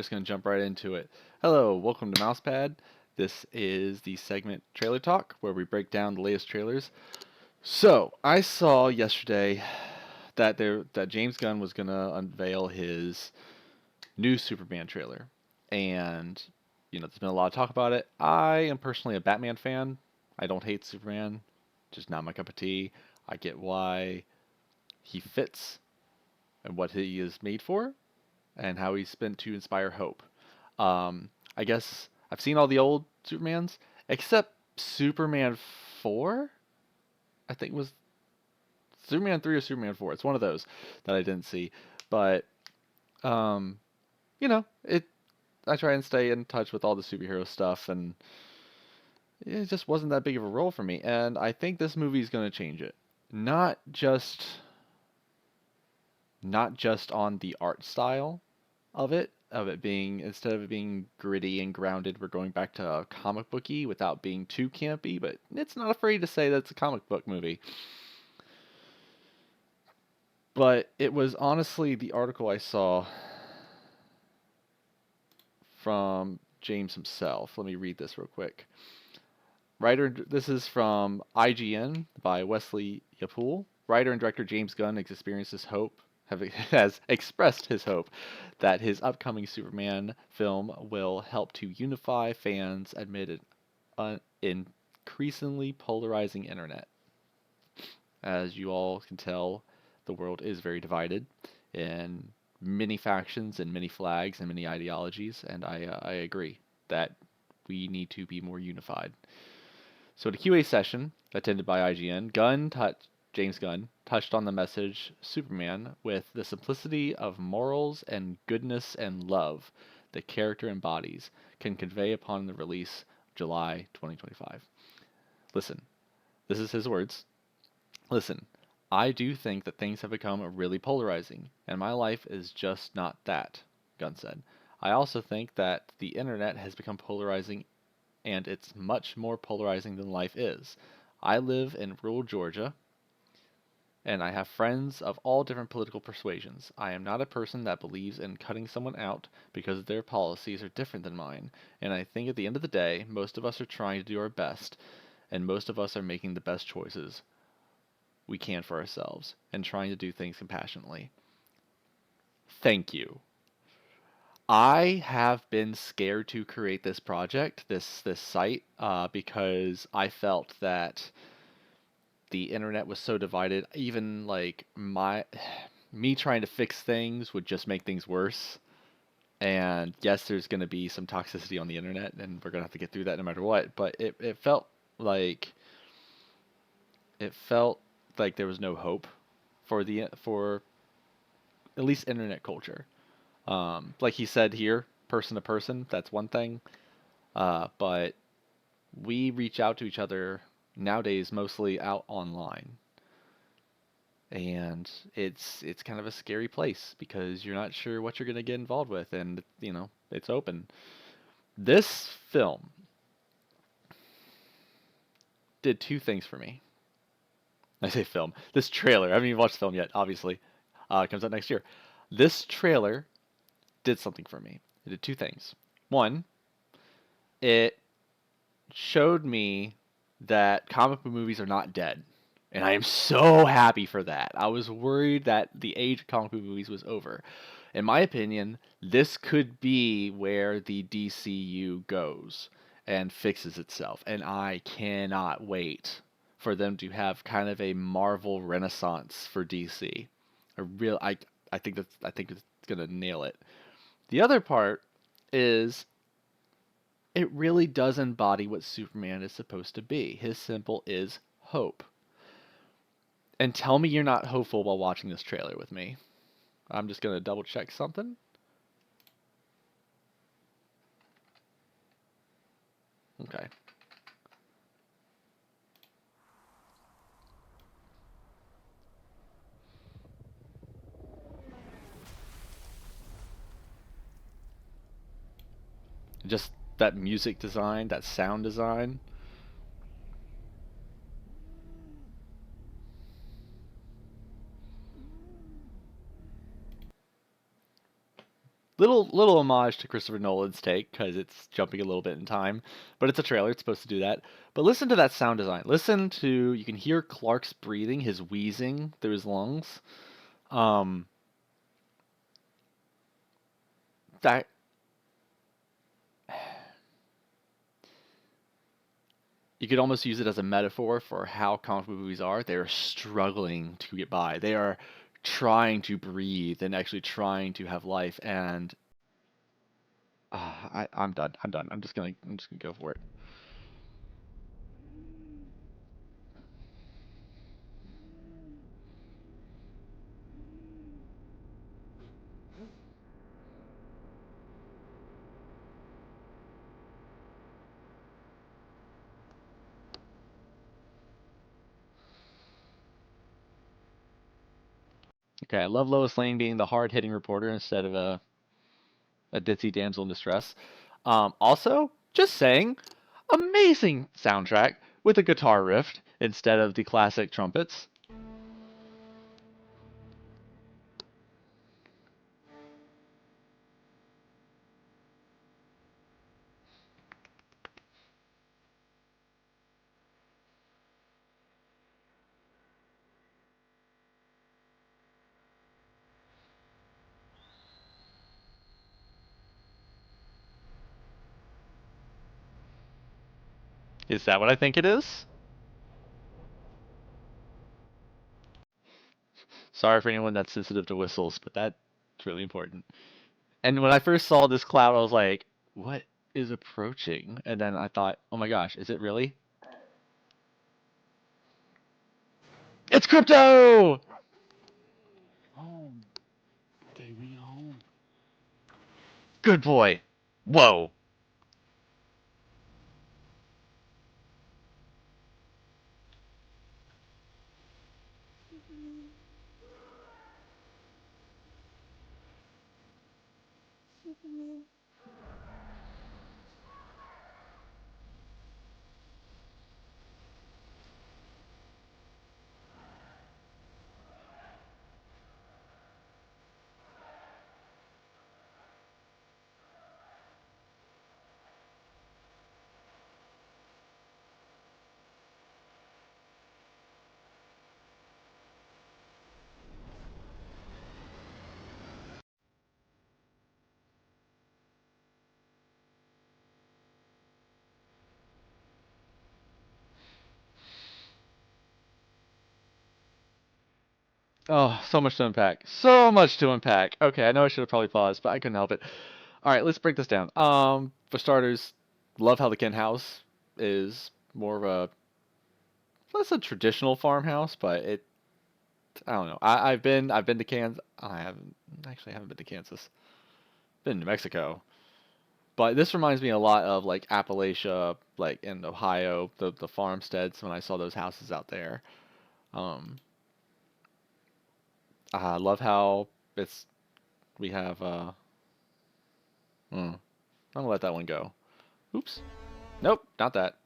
just going to jump right into it. Hello, welcome to Mousepad. This is the segment Trailer Talk, where we break down the latest trailers. So, I saw yesterday that James Gunn was going to unveil his new Superman trailer. And, there's been a lot of talk about it. I am personally a Batman fan. I don't hate Superman, just not my cup of tea. I get why he fits and what he is made for and how he's meant to inspire hope. I guess I've seen all the old Supermans except Superman 4. I think it was Superman 3 or Superman 4. It's one of those that I didn't see. But it I try and stay in touch with all the superhero stuff, and it just wasn't that big of a role for me. And I think this movie is going to change it. Not just not just on the art style of it being, instead of it being gritty and grounded, we're going back to comic booky without being too campy, but it's not afraid to say that it's a comic book movie. But it was honestly the article I saw from James himself. Let me read this real quick. This is from IGN by Wesley Yapul. Writer and director James Gunn has expressed his hope that his upcoming Superman film will help to unify fans amid an increasingly polarizing internet. As you all can tell, the world is very divided in many factions and many flags and many ideologies, and I agree that we need to be more unified. So at a QA session attended by IGN, James Gunn touched on the message Superman with the simplicity of morals and goodness and love the character embodies can convey upon the release July 2025. Listen, this is his words. Listen, I do think that things have become really polarizing, and my life is just not that, Gunn said. I also think that the internet has become polarizing, and it's much more polarizing than life is. I live in rural Georgia, and I have friends of all different political persuasions. I am not a person that believes in cutting someone out because their policies are different than mine, and I think at the end of the day, most of us are trying to do our best, and most of us are making the best choices we can for ourselves, and trying to do things compassionately. Thank you. I have been scared to create this project, this site, because I felt that the internet was so divided. Even like me trying to fix things would just make things worse. And yes, there's going to be some toxicity on the internet, and we're going to have to get through that no matter what. But like it felt like there was no hope for at least internet culture. Like he said here, person to person, that's one thing. But we reach out to each other nowadays mostly out online. And it's kind of a scary place because you're not sure what you're going to get involved with, and it's open. This film did two things for me. I say film. This trailer. I haven't even watched the film yet, obviously. It comes out next year. This trailer did something for me. It did two things. One, it showed me that comic book movies are not dead. And I am so happy for that. I was worried that the age of comic book movies was over. In my opinion, this could be where the DCU goes and fixes itself. And I cannot wait for them to have kind of a Marvel renaissance for DC. I think it's gonna nail it. The other part is it really does embody what Superman is supposed to be. His symbol is hope. And tell me you're not hopeful while watching this trailer with me. I'm just going to double check something. Okay. Just that music design, that sound design. Little homage to Christopher Nolan's take because it's jumping a little bit in time, but it's a trailer. It's supposed to do that. But listen to that sound design. Listen to you can hear Clark's breathing, his wheezing through his lungs. Um, that you could almost use it as a metaphor for how comic book movies are. They are struggling to get by. They are trying to breathe and actually trying to have life. And I'm done. I'm done. I'm just gonna go for it. Okay, I love Lois Lane being the hard hitting reporter instead of a ditzy damsel in distress. Also, just saying, amazing soundtrack with a guitar riff instead of the classic trumpets. Is that what I think it is? Sorry for anyone that's sensitive to whistles, but that's really important. And when I first saw this cloud, I was like, what is approaching? And then I thought, oh my gosh, is it really? It's crypto! Home. Take me home. Good boy. Whoa. Oh, so much to unpack. So much to unpack. Okay, I know I should have probably paused, but I couldn't help it. All right, let's break this down. For starters, love how the Kent house is more of a less a traditional farmhouse, but I don't know. I've been to Kansas. I haven't been to Kansas. Been to New Mexico. But this reminds me a lot of like Appalachia, like in Ohio, the farmsteads when I saw those houses out there. Um, I love how it's we have I'm gonna let that one go. Oops. Nope, not that.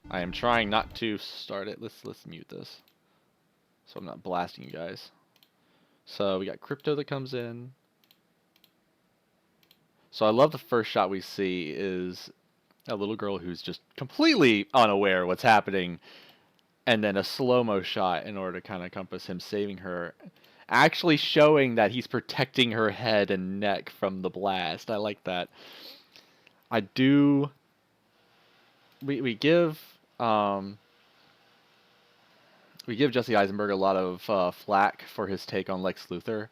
I am trying not to start it. Let's mute this so I'm not blasting you guys. So we got crypto that comes in. So I love the first shot we see is a little girl who's just completely unaware what's happening, and then a slow-mo shot in order to kind of compass him saving her, actually showing that he's protecting her head and neck from the blast. I like that. I do. We give we give Jesse Eisenberg a lot of flack for his take on Lex Luthor.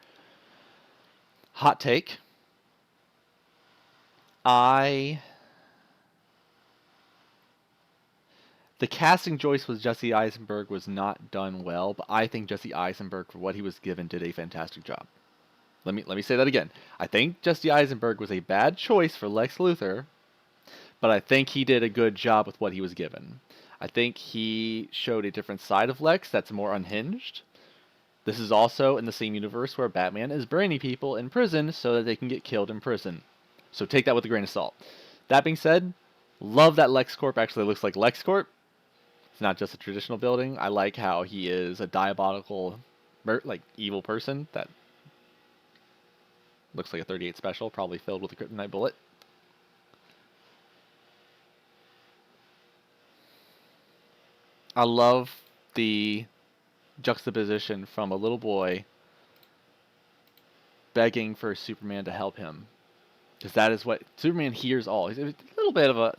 Hot take. I The casting choice with Jesse Eisenberg was not done well, but I think Jesse Eisenberg, for what he was given, did a fantastic job. Let me say that again. I think Jesse Eisenberg was a bad choice for Lex Luthor, but I think he did a good job with what he was given. I think he showed a different side of Lex that's more unhinged. This is also in the same universe where Batman is burning people in prison so that they can get killed in prison. So take that with a grain of salt. That being said, love that LexCorp actually looks like LexCorp. It's not just a traditional building. I like how he is a diabolical, like evil person. That Looks like a 38 special, probably filled with a kryptonite bullet. I love the juxtaposition from a little boy begging for Superman to help him. Because that is what Superman hears all. He's a little bit of a...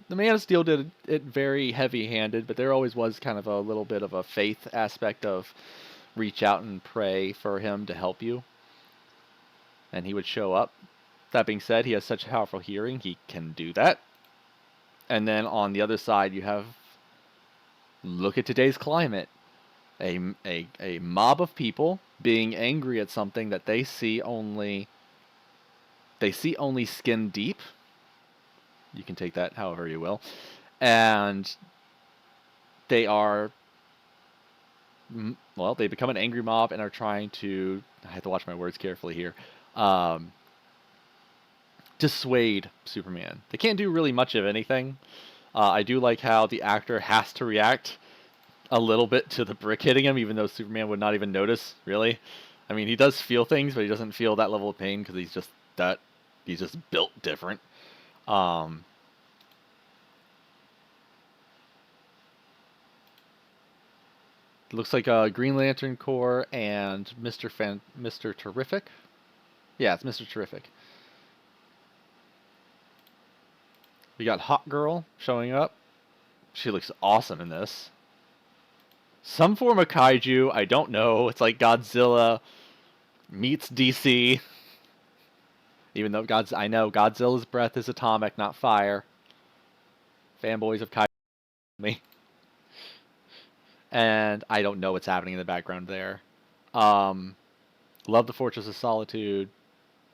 The Man of Steel did it very heavy-handed, but there always was kind of a little bit of a faith aspect of reach out and pray for him to help you. And he would show up. That being said, he has such powerful hearing, he can do that. And then on the other side, you have... Look at today's climate. A mob of people being angry at something that they see only skin deep. You can take that however you will. And they are, well, they become an angry mob and are trying to, I have to watch my words carefully here, dissuade Superman. They can't do really much of anything. I do like how the actor has to react a little bit to the brick hitting him, even though Superman would not even notice, really. I mean, he does feel things, but he doesn't feel that level of pain because he's just built different. Looks like Green Lantern Corps and Mr. Terrific. Yeah, it's Mr. Terrific. We got Hawk Girl showing up. She looks awesome in this. Some form of kaiju, I don't know. It's like Godzilla meets DC. Even though I know Godzilla's breath is atomic, not fire. Fanboys of kaiju me. And I don't know what's happening in the background there. Love the Fortress of Solitude.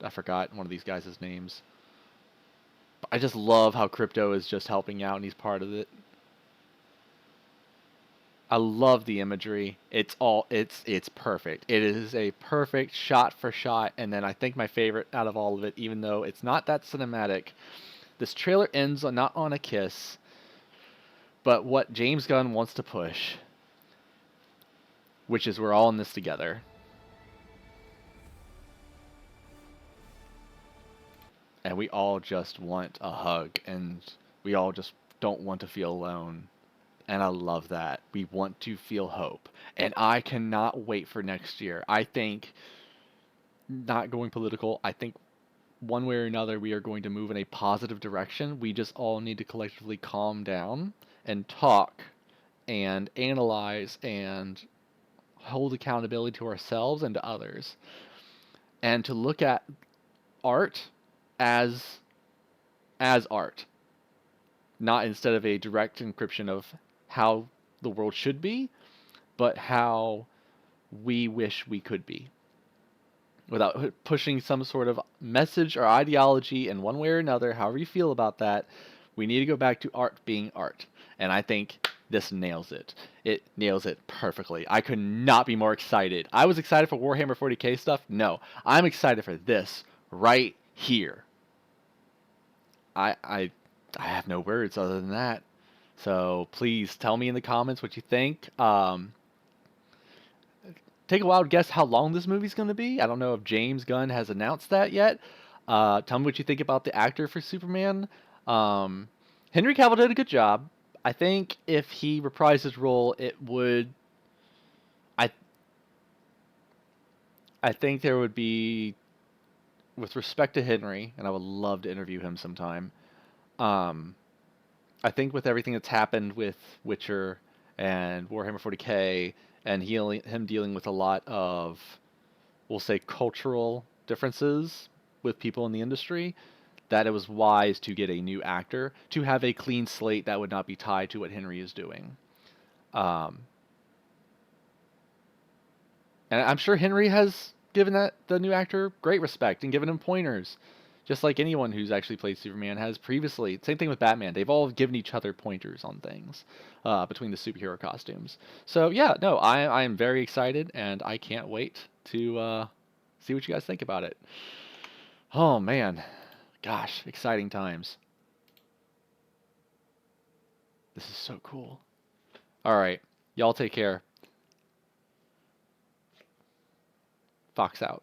I forgot one of these guys' names. But I just love how Krypto is just helping out and he's part of it. I love the imagery. It's perfect. It is a perfect shot for shot. And then I think my favorite out of all of it, even though it's not that cinematic, this trailer ends not on a kiss, but what James Gunn wants to push, which is we're all in this together. And we all just want a hug, and we all just don't want to feel alone. And I love that. We want to feel hope. And I cannot wait for next year. I think, not going political, I think one way or another we are going to move in a positive direction. We just all need to collectively calm down and talk and analyze and hold accountability to ourselves and to others. And to look at art as art. Not instead of a direct encryption of how the world should be, but how we wish we could be. Without pushing some sort of message or ideology in one way or another, however you feel about that, we need to go back to art being art. And I think this nails it. It nails it perfectly. I could not be more excited. I was excited for Warhammer 40k stuff. No, I'm excited for this right here. I have no words other than that. So please tell me in the comments what you think. Take a wild guess how long this movie's going to be. I don't know if James Gunn has announced that yet. Tell me what you think about the actor for Superman. Henry Cavill did a good job. I think if he reprised his role, it would... I think there would be... With respect to Henry, and I would love to interview him sometime, I think with everything that's happened with Witcher and Warhammer 40k, and him dealing with a lot of, we'll say, cultural differences with people in the industry, that it was wise to get a new actor to have a clean slate that would not be tied to what Henry is doing. And I'm sure Henry has given the new actor great respect and given him pointers, just like anyone who's actually played Superman has previously. Same thing with Batman. They've all given each other pointers on things between the superhero costumes. So yeah, no, I am very excited, and I can't wait to see what you guys think about it. Oh man, gosh, exciting times. This is so cool. All right, y'all take care. Fox out.